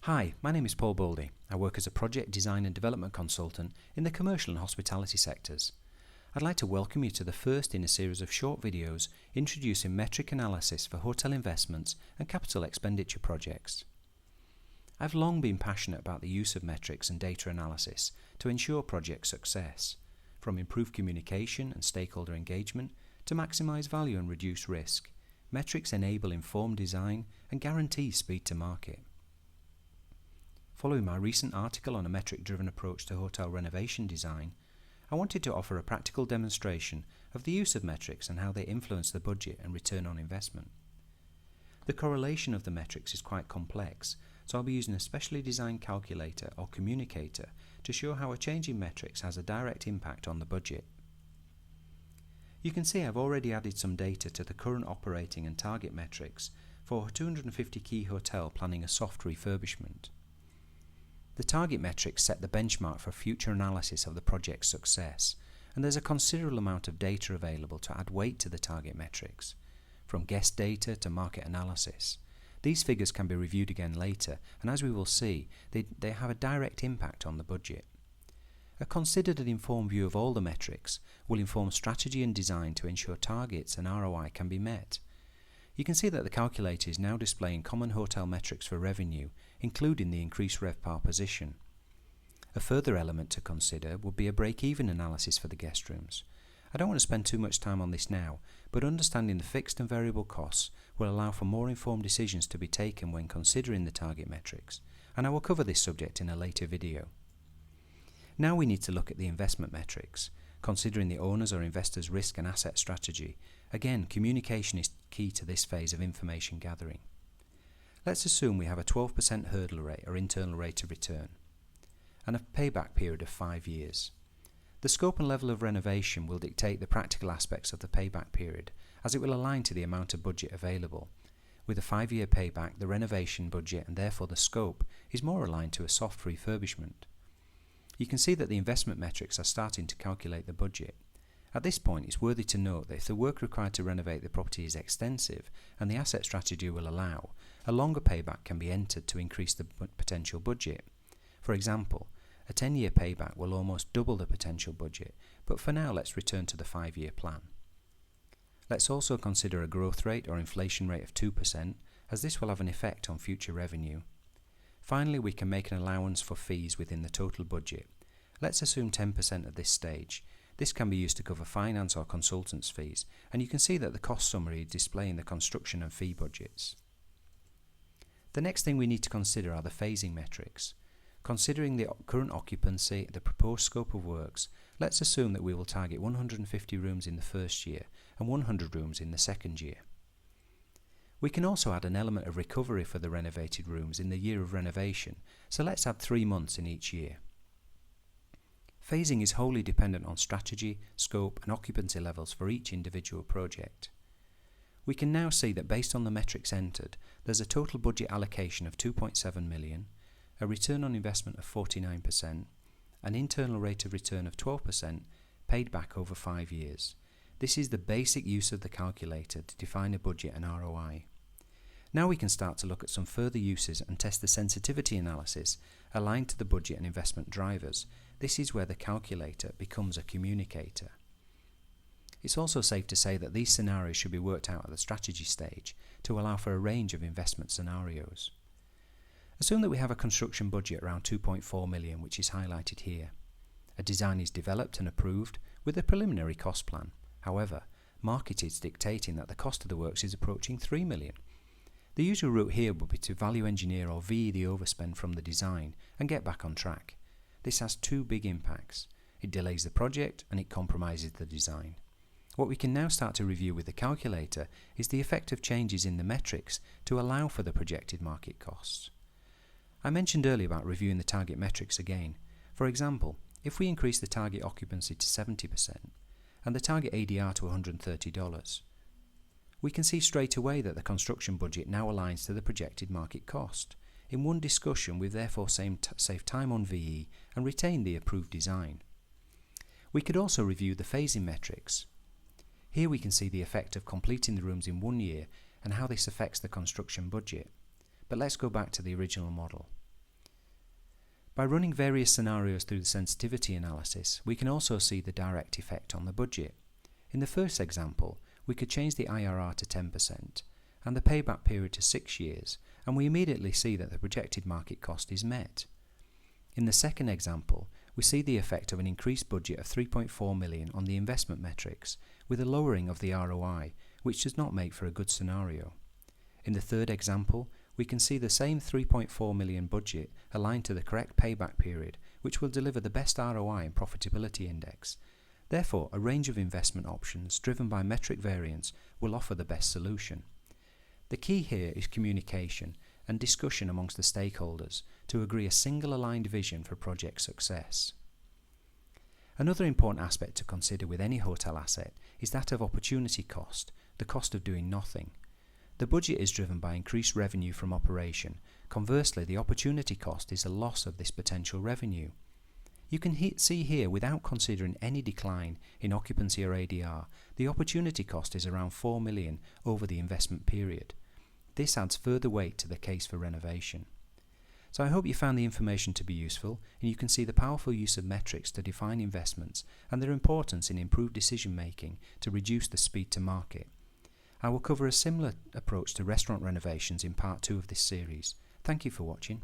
Hi, my name is Paul Boldy. I work as a project design and development consultant in the commercial and hospitality sectors. I'd like to welcome you to the first in a series of short videos introducing metric analysis for hotel investments and capital expenditure projects. I've long been passionate about the use of metrics and data analysis to ensure project success, from improved communication and stakeholder engagement to maximise value and reduce risk. Metrics enable informed design and guarantee speed to market. Following my recent article on a metric-driven approach to hotel renovation design, I wanted to offer a practical demonstration of the use of metrics and how they influence the budget and return on investment. The correlation of the metrics is quite complex, so I'll be using a specially designed calculator or communicator to show how a change in metrics has a direct impact on the budget. You can see I've already added some data to the current operating and target metrics for a 250 key hotel planning a soft refurbishment. The target metrics set the benchmark for future analysis of the project's success, and there's a considerable amount of data available to add weight to the target metrics, from guest data to market analysis. These figures can be reviewed again later, and as we will see, they have a direct impact on the budget. A considered and informed view of all the metrics will inform strategy and design to ensure targets and ROI can be met. You can see that the calculator is now displaying common hotel metrics for revenue, including the increased RevPAR position. A further element to consider would be a break-even analysis for the guest rooms. I don't want to spend too much time on this now, but understanding the fixed and variable costs will allow for more informed decisions to be taken when considering the target metrics, and I will cover this subject in a later video. Now we need to look at the investment metrics, considering the owner's or investor's risk and asset strategy. Again, communication is key to this phase of information gathering. Let's assume we have a 12% hurdle rate or internal rate of return and a payback period of 5 years. The scope and level of renovation will dictate the practical aspects of the payback period, as it will align to the amount of budget available. With a 5-year payback, the renovation budget and therefore the scope is more aligned to a soft refurbishment. You can see that the investment metrics are starting to calculate the budget. At this point, it's worthy to note that if the work required to renovate the property is extensive and the asset strategy will allow, a longer payback can be entered to increase the potential budget. For example, a 10-year payback will almost double the potential budget, but for now let's return to the 5-year plan. Let's also consider a growth rate or inflation rate of 2%, as this will have an effect on future revenue. Finally, we can make an allowance for fees within the total budget. Let's assume 10% at this stage. This can be used to cover finance or consultants' fees, and you can see that the cost summary is displaying the construction and fee budgets. The next thing we need to consider are the phasing metrics. Considering the current occupancy, the proposed scope of works, let's assume that we will target 150 rooms in the first year and 100 rooms in the second year. We can also add an element of recovery for the renovated rooms in the year of renovation, so let's add 3 months in each year. Phasing is wholly dependent on strategy, scope and occupancy levels for each individual project. We can now see that based on the metrics entered, there's a total budget allocation of 2.7 million, a return on investment of 49%, an internal rate of return of 12% paid back over 5 years. This is the basic use of the calculator to define a budget and ROI. Now we can start to look at some further uses and test the sensitivity analysis aligned to the budget and investment drivers. This is where the calculator becomes a communicator. It's also safe to say that these scenarios should be worked out at the strategy stage to allow for a range of investment scenarios. Assume that we have a construction budget around 2.4 million, which is highlighted here. A design is developed and approved with a preliminary cost plan. However, market is dictating that the cost of the works is approaching 3 million. The usual route here would be to value engineer or VE the overspend from the design and get back on track. This has 2 big impacts. It delays the project and it compromises the design. What we can now start to review with the calculator is the effect of changes in the metrics to allow for the projected market costs. I mentioned earlier about reviewing the target metrics again. For example, if we increase the target occupancy to 70% and the target ADR to $130, we can see straight away that the construction budget now aligns to the projected market cost. In one discussion, we've therefore saved time on VE and retained the approved design. We could also review the phasing metrics. Here we can see the effect of completing the rooms in 1 year and how this affects the construction budget. But let's go back to the original model. By running various scenarios through the sensitivity analysis, we can also see the direct effect on the budget. In the first example, we could change the IRR to 10% and the payback period to 6 years, and we immediately see that the projected market cost is met. In the second example, we see the effect of an increased budget of 3.4 million on the investment metrics, with a lowering of the ROI, which does not make for a good scenario. In the third example, we can see the same 3.4 million budget aligned to the correct payback period, which will deliver the best ROI and profitability index. Therefore, a range of investment options driven by metric variance will offer the best solution. The key here is communication and discussion amongst the stakeholders to agree a single aligned vision for project success. Another important aspect to consider with any hotel asset is that of opportunity cost, the cost of doing nothing. The budget is driven by increased revenue from operation. Conversely, the opportunity cost is a loss of this potential revenue. You can see here, without considering any decline in occupancy or ADR, the opportunity cost is around 4 million over the investment period. This adds further weight to the case for renovation. So I hope you found the information to be useful, and you can see the powerful use of metrics to define investments and their importance in improved decision making to reduce the speed to market. I will cover a similar approach to restaurant renovations in part 2 of this series. Thank you for watching.